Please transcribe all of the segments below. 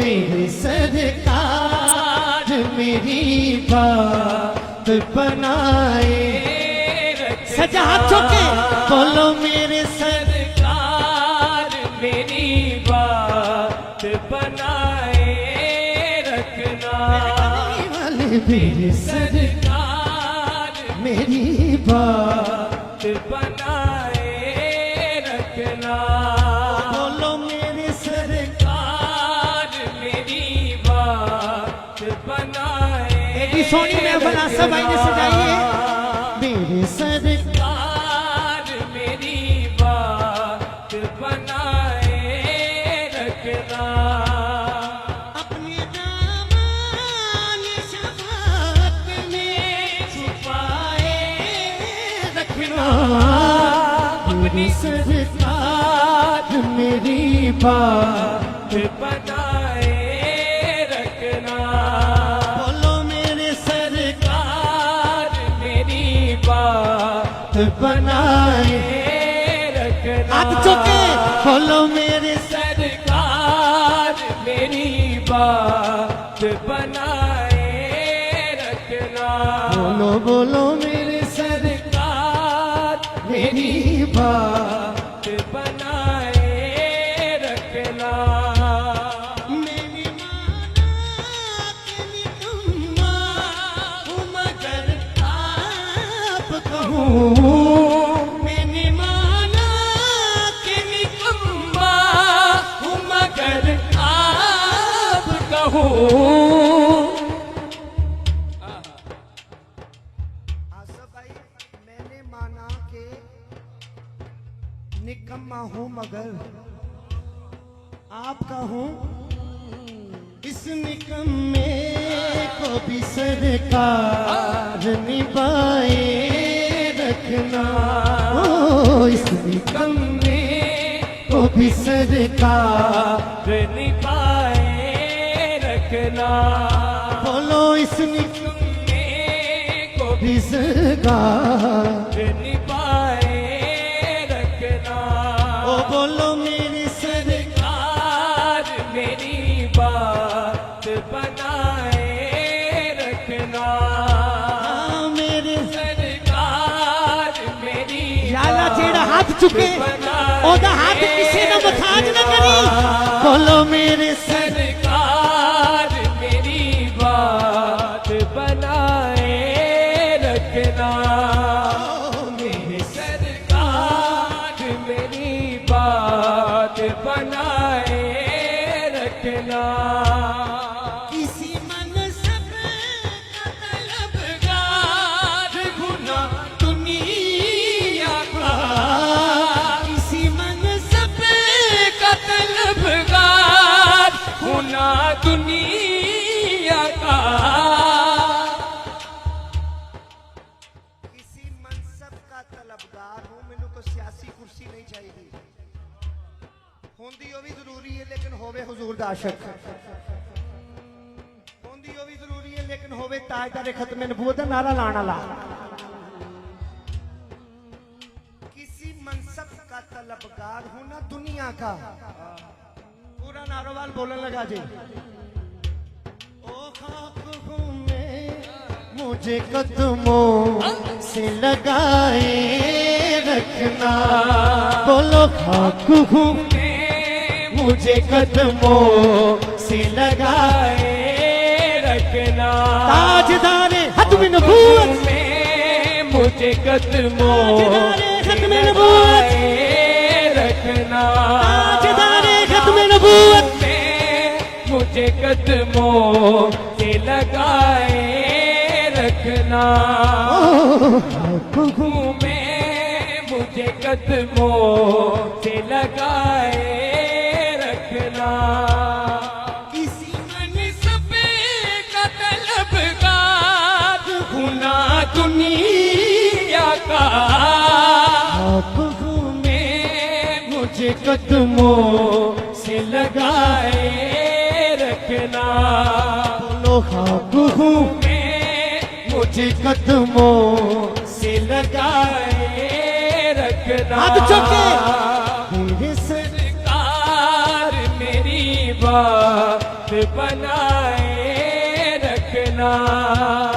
मेरे सरकार मेरी बात बनाए सजा हाथ चौके बोलो मेरे सरकार मेरी बात बनाए रखना मेरे सरकार मेरी बात बनाए रखना बोलो मेरे सरकार मेरी बात बनाए एडी सोनी महफिल आसा भाई ने सजाई है मेरे सरकार मेरी बात बनाए रखना अपने दामन शफाअत में छुपाए रखना अपनी सरकार मेरी बात बनाए रखना बोलो मेरे सरकार मेरी बात बनाए रखना हाथ चौके बोलो मेरे सरकार मेरी बात बनाए रखना बोलो बोलो मेरे सरकार मेरी बात बनाए रखना मेरी माना के निकम्मा हूँ मगर आप कहूँ मैंने माना के निकम्मा हूँ मगर आप कहूँ निकम्मा हूं मगर आपका हूं इस निकम्मे को भी सरकार निभाए रखना ओ इस निकम्मे को भी सरकार निभाए रखना बोलो इस निकम्मे को भी सरकार निभाए बोलो मेरी सरकार मेरी बात बनाए रखना मेरे सरकार मेरी याला जेड़ा हाथ चुके ओदा हाथ किसी ना मुताज ना करी बोलो मेरे सरकार मेरी बात बनाए रखना बात बनाए रखना किसी मनसब का तलबगार गुना दुनिया का किसी मनसब का तलबगार गुना दुनिया का किसी मनसब का तलबगार हूँ मैनू को सियासी कुर्सी नहीं चाहिए होंदी वो भी जरूरी है लेकिन होवे हुजूर दा आशिक होंदी वो भी जरूरी है लेकिन होवे ताजदार खत्म नबूवत दा नारा लाने वाला किसी मनसब का तलबगार हूं ना दुनिया का पूरा नारोवाल बोलने लगा जी ओ खाक हूं मैं मुझे कदमों से लगाए रखना बोलो खाक हूं मुझे कदमों से लगाए रखना ताजदारे खत्म नबूवत में मुझे कदमों खत्म नबूवत रखना ताजदारे खत्म नबूवत में मुझे कदमों से लगाए रखना में मुझे कदमों से लगाए किसी मनसब का तलबगार गुना दुनिया का में मुझे कदमों से लगाए रखना बोलो खाक हूँ में मुझे कदमों से लगाए रखना हाथ चौके मेरी सरकार मेरी बात बनाए रखना।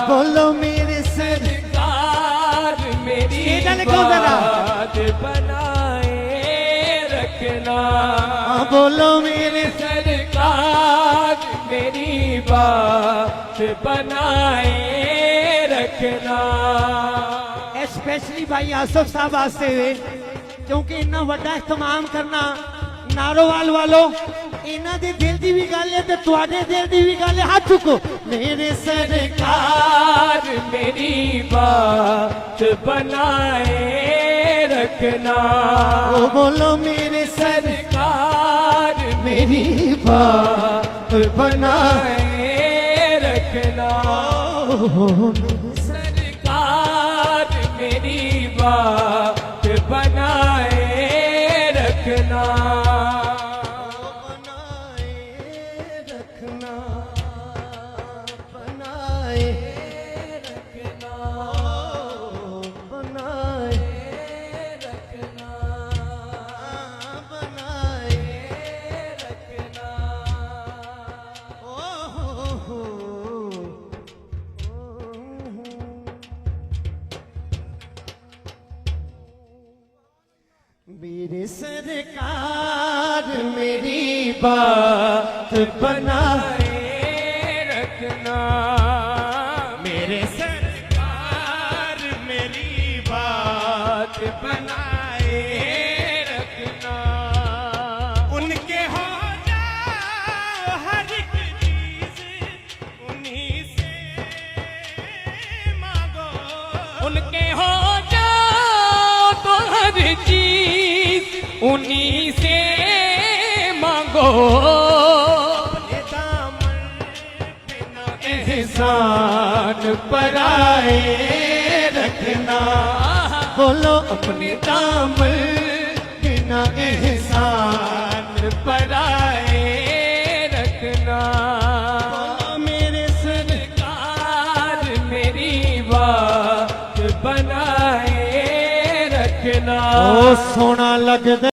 बोलो मेरे सरकार मेरी सीधा लिखो जरा। बात बनाए रखना। बोलो मेरे सरकार मेरी बात बनाए रखना। स्पेशली भाई आसफ साहब वास्ते वे क्योंकि इन्ना वड्डा इस्तेमाल करना नारोवाल वालों इन्हां दे दिल दी भी गल है ते तुहाडे दिल दी भी गल है। हाथ चुको मेरे सरकार मेरी बात बनाए रखना। ओ बोलो मेरे सरकार मेरी बात बनाए रखना। ओ सरकार मेरी बात बनाए रखना। बनाए रखना बनाए रखना बनाए रखना। मेरे सरकार मेरी बात बनाए रखना। मेरे सरकार मेरी बात बनाए रखना। उनके हो जाओ हर एक चीज उन्हीं से मांगो। उनके हो जाओ तो हर चीज उन्हीं से मांगो। अपने दामन पे ना एहसान पराए रखना। बोलो अपने दामन पे ना एहसान बनाए रखना। बोलो मेरे सरकार मेरी बात बनाए रखना। ओ सोना लगदा